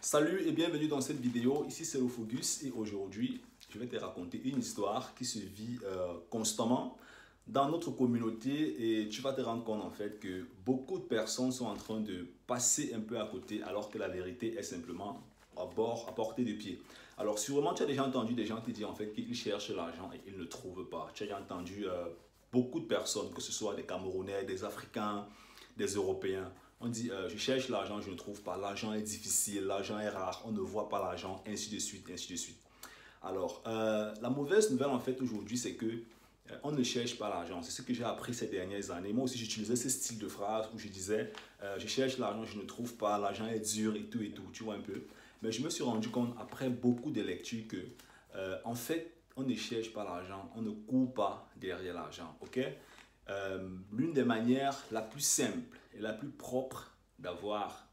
Salut et bienvenue dans cette vidéo, ici c'est Lofogus et aujourd'hui je vais te raconter une histoire qui se vit constamment dans notre communauté et tu vas te rendre compte en fait que beaucoup de personnes sont en train de passer un peu à côté alors que la vérité est simplement à portée de pied. Alors sûrement tu as déjà entendu des gens te dire en fait qu'ils cherchent l'argent et ils ne trouvent pas. Tu as déjà entendu beaucoup de personnes, que ce soit des Camerounais, des Africains, des Européens. On dit, je cherche l'argent, je ne trouve pas. L'argent est difficile, l'argent est rare, on ne voit pas l'argent, ainsi de suite, ainsi de suite. Alors, la mauvaise nouvelle en fait aujourd'hui, c'est que on ne cherche pas l'argent. C'est ce que j'ai appris ces dernières années. Moi aussi, j'utilisais ce style de phrase où je disais, je cherche l'argent, je ne trouve pas, l'argent est dur et tout, tu vois un peu. Mais je me suis rendu compte, après beaucoup de lectures, que en fait, on ne cherche pas l'argent, on ne court pas derrière l'argent, ok? L'une des manières la plus simple et la plus propre d'avoir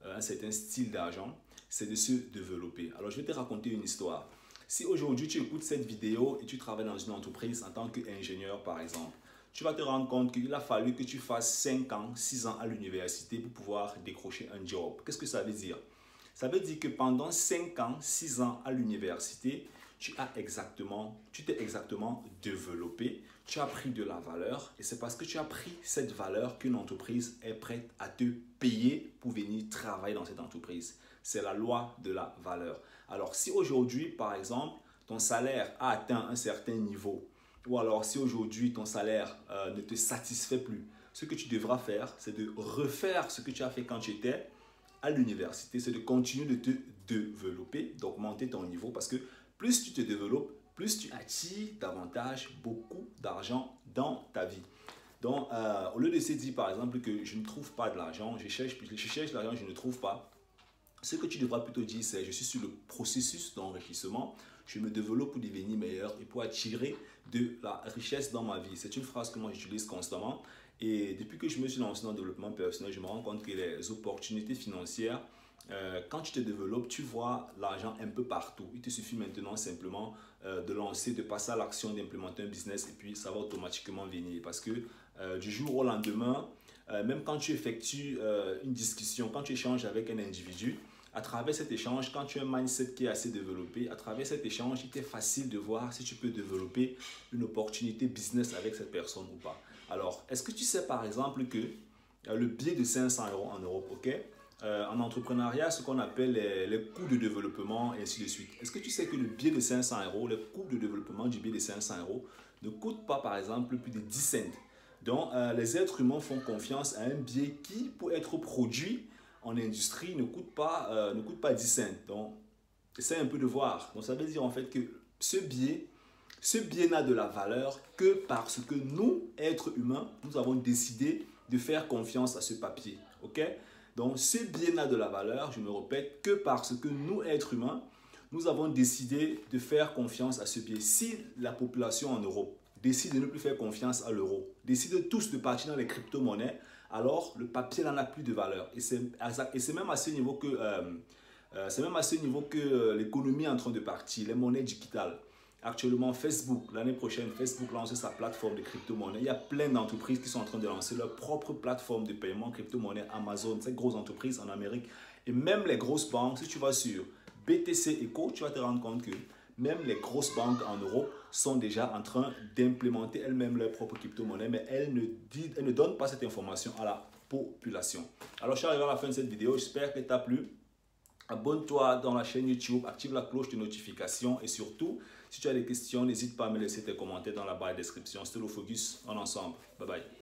un certain style d'argent, c'est de se développer. Alors, je vais te raconter une histoire. Si aujourd'hui tu écoutes cette vidéo et tu travailles dans une entreprise en tant qu'ingénieur, par exemple, tu vas te rendre compte qu'il a fallu que tu fasses 5 ans, 6 ans à l'université pour pouvoir décrocher un job. Qu'est-ce que ça veut dire? Ça veut dire que pendant 5 ans, 6 ans à l'université, tu t'es exactement développé, tu as pris de la valeur et c'est parce que tu as pris cette valeur qu'une entreprise est prête à te payer pour venir travailler dans cette entreprise. C'est la loi de la valeur. Alors si aujourd'hui, par exemple, ton salaire a atteint un certain niveau ou alors si aujourd'hui ton salaire ne te satisfait plus, ce que tu devras faire, c'est de refaire ce que tu as fait quand tu étais à l'université, c'est de continuer de te développer, d'augmenter ton niveau parce que plus tu te développes, plus tu attires davantage beaucoup d'argent dans ta vie. Donc, au lieu de se dire par exemple que je ne trouve pas de l'argent, je cherche l'argent, je ne trouve pas, ce que tu devras plutôt dire, c'est je suis sur le processus d'enrichissement, je me développe pour devenir meilleur et pour attirer de la richesse dans ma vie. C'est une phrase que moi j'utilise constamment et depuis que je me suis lancé dans le développement personnel, je me rends compte que les opportunités financières, quand tu te développes, tu vois l'argent un peu partout. Il te suffit maintenant simplement de lancer, de passer à l'action, d'implémenter un business et puis ça va automatiquement venir parce que du jour au lendemain, même quand tu effectues une discussion, quand tu échanges avec un individu, à travers cet échange, quand tu as un mindset qui est assez développé, à travers cet échange, il est facile de voir si tu peux développer une opportunité business avec cette personne ou pas. Alors, est-ce que tu sais par exemple que le billet de 500 € en Europe, ok? En entrepreneuriat, ce qu'on appelle les coûts de développement et ainsi de suite. Est-ce que tu sais que le billet de 500 €, les coûts de développement du billet de 500 € ne coûtent pas par exemple plus de 10 cents? Donc, les êtres humains font confiance à un billet qui, pour être produit en industrie, ne coûte pas 10 cents. Donc, essaie un peu de voir. Donc, ça veut dire en fait que ce billet n'a de la valeur que parce que nous, êtres humains, nous avons décidé de faire confiance à ce papier. Ok? Donc, ce billet n'a de la valeur, je me répète, que parce que nous, êtres humains, nous avons décidé de faire confiance à ce billet. Si la population en Europe décide de ne plus faire confiance à l'euro, décide tous de partir dans les crypto-monnaies, alors le papier n'en a plus de valeur. Et c'est même à ce niveau que l'économie est en train de partir, les monnaies digitales. Actuellement, Facebook, l'année prochaine, Facebook lance sa plateforme de crypto-monnaie. Il y a plein d'entreprises qui sont en train de lancer leur propre plateforme de paiement crypto-monnaie. Amazon, ces grosses entreprises en Amérique. Et même les grosses banques, si tu vas sur BTC Eco, tu vas te rendre compte que même les grosses banques en Europe sont déjà en train d'implémenter elles-mêmes leur propre crypto-monnaie, mais elles ne donnent pas cette information à la population. Alors, je suis arrivé à la fin de cette vidéo. J'espère qu'elle t'a plu. Abonne-toi dans la chaîne YouTube, active la cloche de notification et surtout, si tu as des questions, n'hésite pas à me laisser tes commentaires dans la barre de description. C'était Lofogus, on est ensemble. Bye bye.